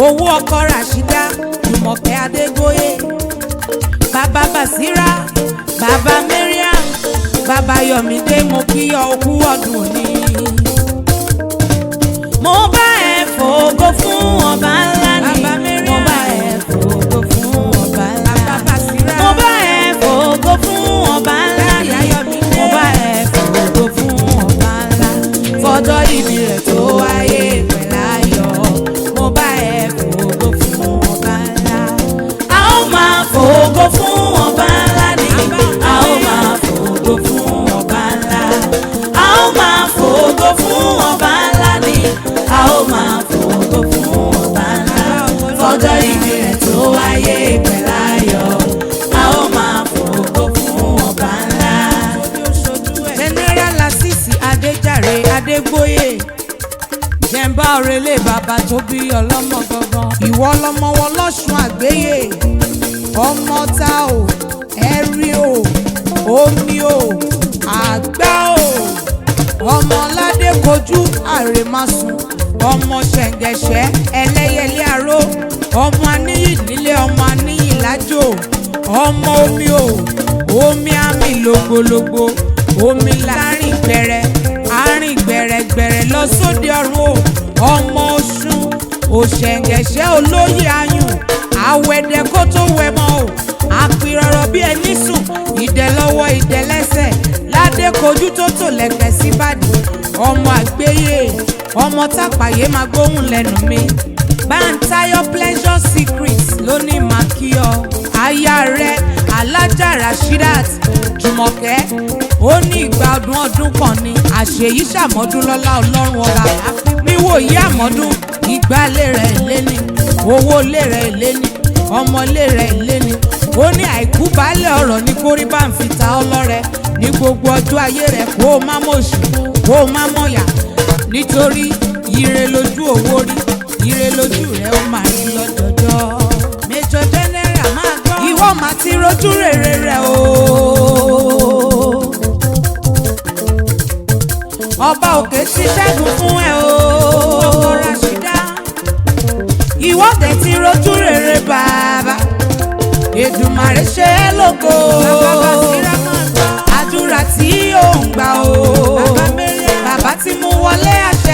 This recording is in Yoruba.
owó ọkọ Rashida Jùmọ̀kẹ́ Adégbóyè, bàbá Basira, bàbá Mariam, bàbá Yọ̀mídé, mo kí ọ kú ọdún ni. Mo bá ẹ fògo fún ọba ńlá ni, mo bá ẹ fògo fún ọba ńlá. Mo bá ẹ fògo fún ọba ńlá ni, mo bá ẹ fògo fún ọba ńlá. Fọjọ́ ìbí rẹ̀ tó wáyé pẹ̀láyọ̀, mo bá ẹ fògo fún ọba ńlá. A ó máa fògo fún ọba ńlá ni, a ó máa fògo fún ọba ńlá. A ó máa fògo fún ọba ńlá ni, a ó máa fògo fún ọba ńlá. Fọjọ́ ìbí rẹ̀ tó wáyé pẹ̀láyọ̀, a ó máa fògo fún ọba ńlá. General Lasisi Adéjàre Adégbóyè, jẹ̀ǹbá òrèlé bàbá tó bí ọlọ́mọ gangan. Ìwọ lọmọ wọn lọ́sùn àgbéyè, ọmọ ta o, ẹ̀rí o, omi o, àgbá o, ọmọ ládé kojú àrèmásùn, ọmọ ṣẹ̀ǹgẹ̀ṣẹ̀ ẹlẹ́yẹlé aró, ọmọ aníyì nílé, ọmọ aníyì lájò, ọmọ omi o, omi àmì lògbòlògbò, omi láàrin gbẹrẹ, àárín gbẹrẹgbẹrẹ lọ sóde ọ̀run o, ọmọ Ọ̀ṣun òṣẹ̀ǹgẹ̀ṣẹ̀ olóyè ayùn, àwẹ̀dẹ kó tó wẹ̀ mọ́ o, àpìrọ̀rọ̀ bí ẹni sùn, ìdẹ lọ́wọ́ ìdẹ lẹ́sẹ̀, ládé kojú tó tò lẹ̀kẹ̀ síbàdí, ọmọ àgbéyè, ọmọ tápàyé máa gbóhùn lẹ́nu mi. Bántayọ̀ Pleasure Secrets lónìí máa kí ọ. Aya rẹ̀ Alájà Rashidat Jùmọ̀kẹ́, ó ní ìgbà ọdún kan ni, àṣeyí ṣàmọ́dún lọ́lá Ọlọ́run ọba. Níwò yí àmọ́dún, ìgbà lé rẹ̀ léni, owó lé rẹ̀ léni, ọmọ lé rẹ̀ léni. Ó ní àìkú baálé ọ̀rọ̀ ní kórí bá ń fi ta ọlọ́rẹ ní gbogbo ọjọ́ ayé rẹ̀, kó o má mọ̀ṣù, kó o má mọ̀yà, nítorí ire lójú owó rí, ire lójú rẹ̀ ó máa rí lọ́jọ́jọ́. Major General máa gbọ́, ìwọ máa ti rojú rere rẹ̀ o. Ọba òkè ti ṣẹ́gun fún ẹ o. Ọkọ Rashida, ìwọ dẹ̀ ti rojú rere bàbá. Èdùmàrè ṣe é lógo. Bàbá Basira máa gbọ́, àdúrà tí ó ń gbà o. Bàbá Mariam, bàbá ti mú wọlé àṣẹ.